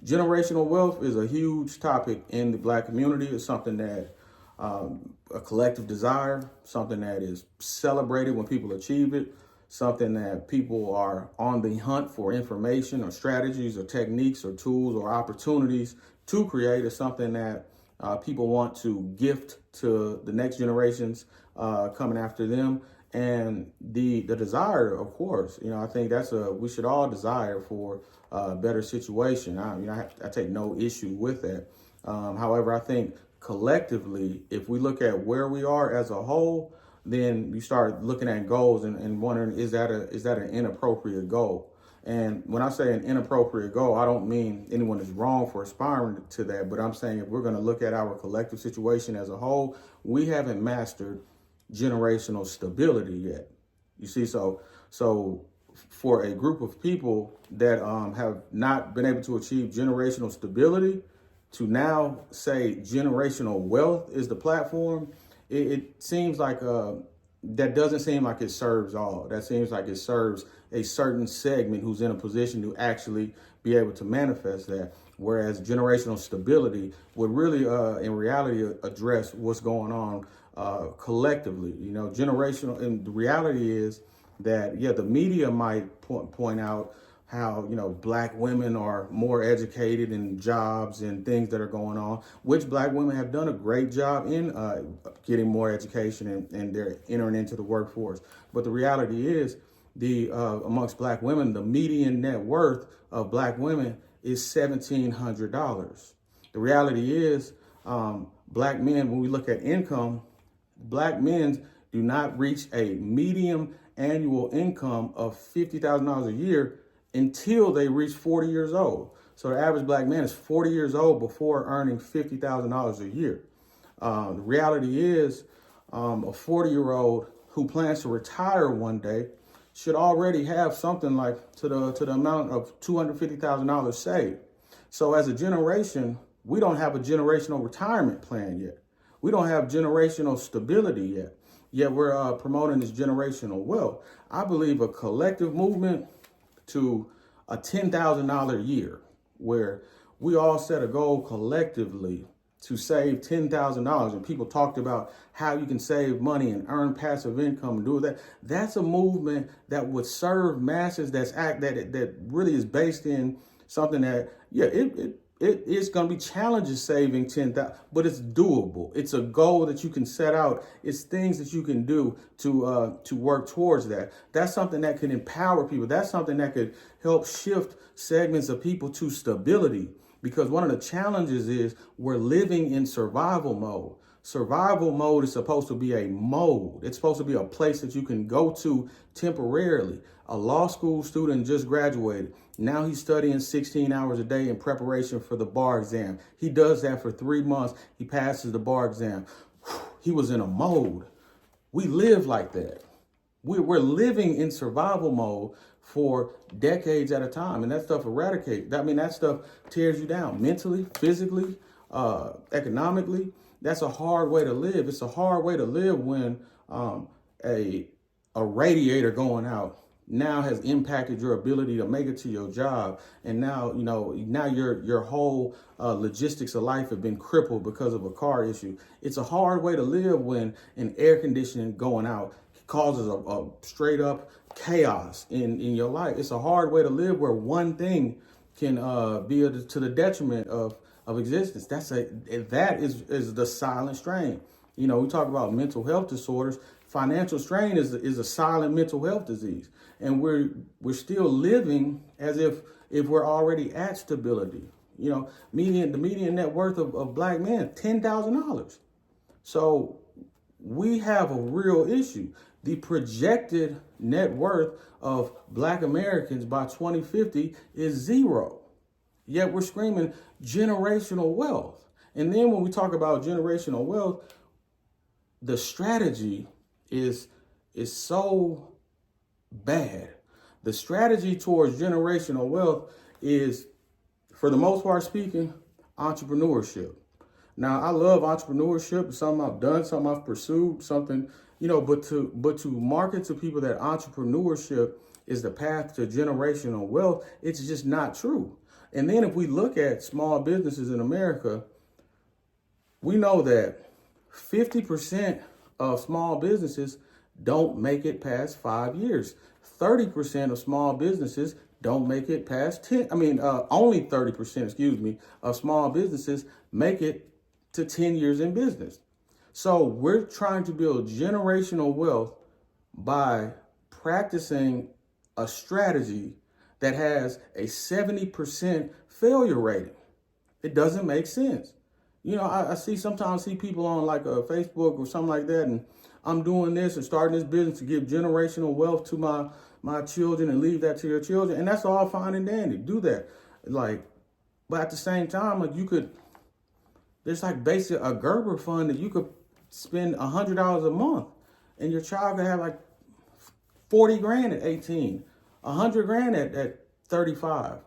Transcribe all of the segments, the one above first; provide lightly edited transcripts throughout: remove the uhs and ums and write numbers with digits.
Generational wealth is a huge topic in the Black community. It's something that a collective desire, something that is celebrated when people achieve it, something that people are on the hunt for information or strategies or techniques or tools or opportunities to create. Is something that people want to gift to the next generations coming after them. And the desire, of course, I think we should all desire for a better situation. I take no issue with that. However, I think collectively, if we look at where we are as a whole, then you start looking at goals and wondering, is that an inappropriate goal? And when I say an inappropriate goal, I don't mean anyone is wrong for aspiring to that, but I'm saying if we're going to look at our collective situation as a whole, we haven't mastered generational stability yet. You see, so for a group of people that have not been able to achieve generational stability, to now say generational wealth is the platform, it seems like that doesn't seem like it serves all. That seems like it serves a certain segment who's in a position to actually be able to manifest that. Whereas generational stability would really, in reality, address what's going on collectively. Generational, and the reality is that, the media might point out how, Black women are more educated in jobs and things that are going on, which Black women have done a great job in getting more education and they're entering into the workforce. But the reality is, amongst Black women, the median net worth of Black women is $1,700. The reality is, Black men, when we look at income, Black men do not reach a median annual income of $50,000 a year until they reach 40 years old. So the average Black man is 40 years old before earning $50,000 a year. The reality is, a 40-year-old who plans to retire one day should already have something like to the amount of $250,000 saved. So as a generation, we don't have a generational retirement plan yet. We don't have generational stability yet. Yet we're promoting this generational wealth. I believe a collective movement to a $10,000 year, where we all set a goal collectively to save $10,000, and people talked about how you can save money and earn passive income and do that. That's a movement that would serve masses. That really is based in something that it's going to be challenges saving 10,000, but it's doable. It's a goal that you can set out. It's things that you can do to work towards that. That's something that can empower people. That's something that could help shift segments of people to stability. Because one of the challenges is we're living in survival mode. Survival mode is supposed to be a mode. It's supposed to be a place that you can go to temporarily. A law school student just graduated. Now he's studying 16 hours a day in preparation for the bar exam. He does that for 3 months. He passes the bar exam. He was in a mode. We live like that. We're living in survival mode for decades at a time. And that stuff that stuff tears you down mentally, physically, economically. That's a hard way to live. It's a hard way to live when a radiator going out now has impacted your ability to make it to your job. And now your whole logistics of life have been crippled because of a car issue. It's a hard way to live when an air conditioning going out causes a straight up chaos in your life. It's a hard way to live where one thing can be to the detriment of existence. That is the silent strain. We talk about mental health disorders. Financial strain is a silent mental health disease, and we're still living as if we're already at stability. The median net worth of Black men, $10,000. So we have a real issue. The projected net worth of Black Americans by 2050 is zero. Yet we're screaming generational wealth. And then when we talk about generational wealth, the strategy is so bad. The strategy towards generational wealth is, for the most part speaking, entrepreneurship. Now, I love entrepreneurship. It's something I've done, something I've pursued, something, but to market to people that entrepreneurship is the path to generational wealth, it's just not true. And then if we look at small businesses in America, we know that 50% of small businesses don't make it past 5 years. 30% of small businesses don't make it past 10. Only 30%, of small businesses make it to 10 years in business. So we're trying to build generational wealth by practicing a strategy that has a 70% failure rating. It doesn't make sense. I sometimes see people on like a Facebook or something like that, and I'm doing this and starting this business to give generational wealth to my children and leave that to your children. And that's all fine and dandy. Do that. But at the same time, there's basic a Gerber fund that you could spend $100 a month and your child could have 40 grand at 18, 100 grand at 35,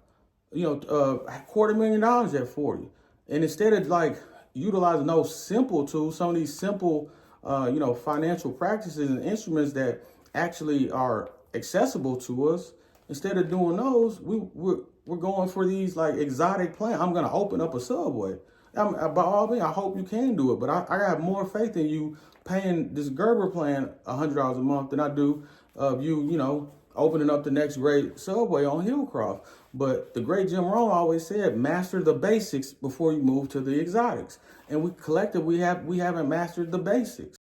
$250,000 at 40. And instead of utilizing those simple tools, some of these simple, financial practices and instruments that actually are accessible to us, instead of doing those, we're going for these exotic plans. I'm going to open up a Subway. By all means, I hope you can do it, but I got more faith in you paying this Gerber plan $100 a month than I do of you, opening up the next great Subway on Hillcroft. But the great Jim Rohn always said, master the basics before you move to the exotics. And we haven't mastered the basics.